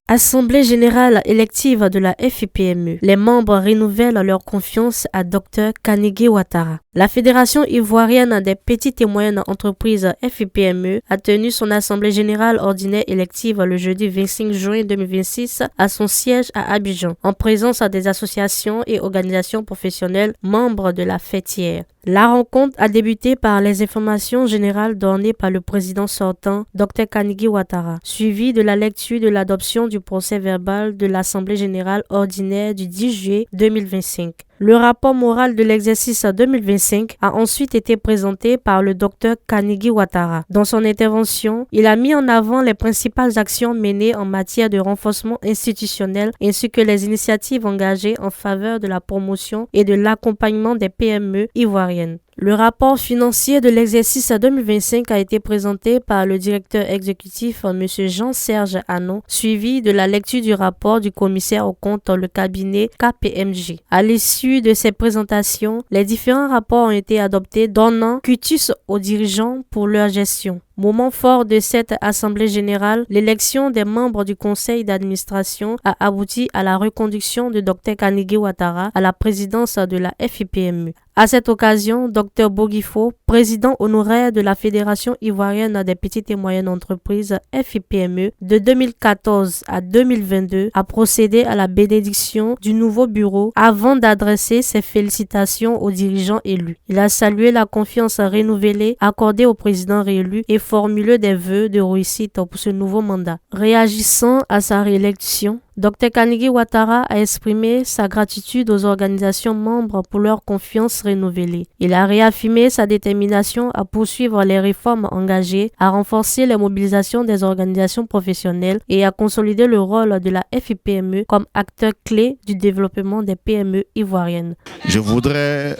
Assemblée générale élective de la FIPME. Les membres renouvellent leur confiance à Dr Kanigui Ouattara. La Fédération ivoirienne des petites et moyennes entreprises FIPME a tenu son assemblée générale ordinaire élective le jeudi 25 juin 2026 à son siège à Abidjan, en présence des associations et organisations professionnelles membres de la fêtière. La rencontre a débuté par les informations générales données par le président sortant, Dr Kanigui Ouattara, suivi de la lecture de l'adoption du procès verbal de l'Assemblée générale ordinaire du 10 juillet 2025. Le rapport moral de l'exercice 2025 a ensuite été présenté par le Dr Kanigui Ouattara. Dans son intervention, il a mis en avant les principales actions menées en matière de renforcement institutionnel ainsi que les initiatives engagées en faveur de la promotion et de l'accompagnement des PME ivoiriennes. Le rapport financier de l'exercice 2025 a été présenté par le directeur exécutif M. Jean-Serge Anon, suivi de la lecture du rapport du commissaire aux comptes, le cabinet KPMG. À l'issue de ces présentations, les différents rapports ont été adoptés, donnant quitus aux dirigeants pour leur gestion. Moment fort de cette assemblée générale, l'élection des membres du conseil d'administration a abouti à la reconduction de Dr Kanigui Ouattara à la présidence de la FIPME. À cette occasion, Dr Boguifo, président honoraire de la Fédération ivoirienne des petites et moyennes entreprises FIPME de 2014 à 2022, a procédé à la bénédiction du nouveau bureau avant d'adresser ses félicitations aux dirigeants élus. Il a salué la confiance renouvelée accordée au président réélu et formulé des vœux de réussite pour ce nouveau mandat. Réagissant à sa réélection, Dr Kanigui Ouattara a exprimé sa gratitude aux organisations membres pour leur confiance renouvelée. Il a réaffirmé sa détermination à poursuivre les réformes engagées, à renforcer les mobilisations des organisations professionnelles et à consolider le rôle de la FIPME comme acteur clé du développement des PME ivoiriennes. Je voudrais,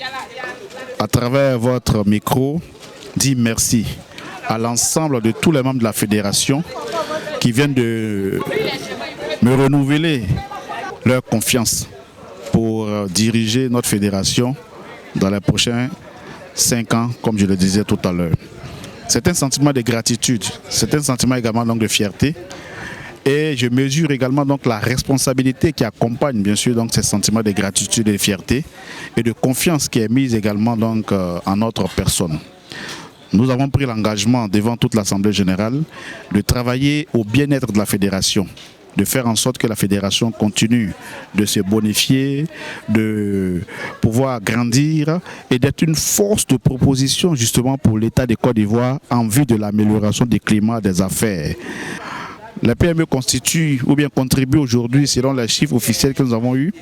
à travers votre micro, dire merci à l'ensemble de tous les membres de la fédération qui viennent de me renouveler leur confiance pour diriger notre fédération dans les prochains 5 ans, comme je le disais tout à l'heure. C'est un sentiment de gratitude, c'est un sentiment également donc de fierté. Et je mesure également donc la responsabilité qui accompagne bien sûr donc ces sentiments de gratitude et de fierté et de confiance qui est mise également donc en notre personne. Nous avons pris l'engagement devant toute l'Assemblée générale de travailler au bien-être de la fédération, de faire en sorte que la fédération continue de se bonifier, de pouvoir grandir et d'être une force de proposition justement pour l'État de Côte d'Ivoire en vue de l'amélioration du climat des affaires. La PME constitue ou bien contribue aujourd'hui, selon les chiffres officiels que nous avons eus,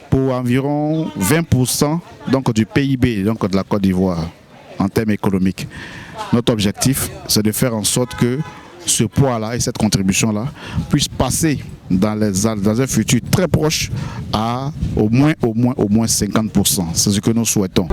pour environ 20% donc, du PIB donc, de la Côte d'Ivoire en termes économiques. Notre objectif, c'est de faire en sorte que ce poids-là et cette contribution-là puisse passer dans un futur très proche à au moins 50%. C'est ce que nous souhaitons.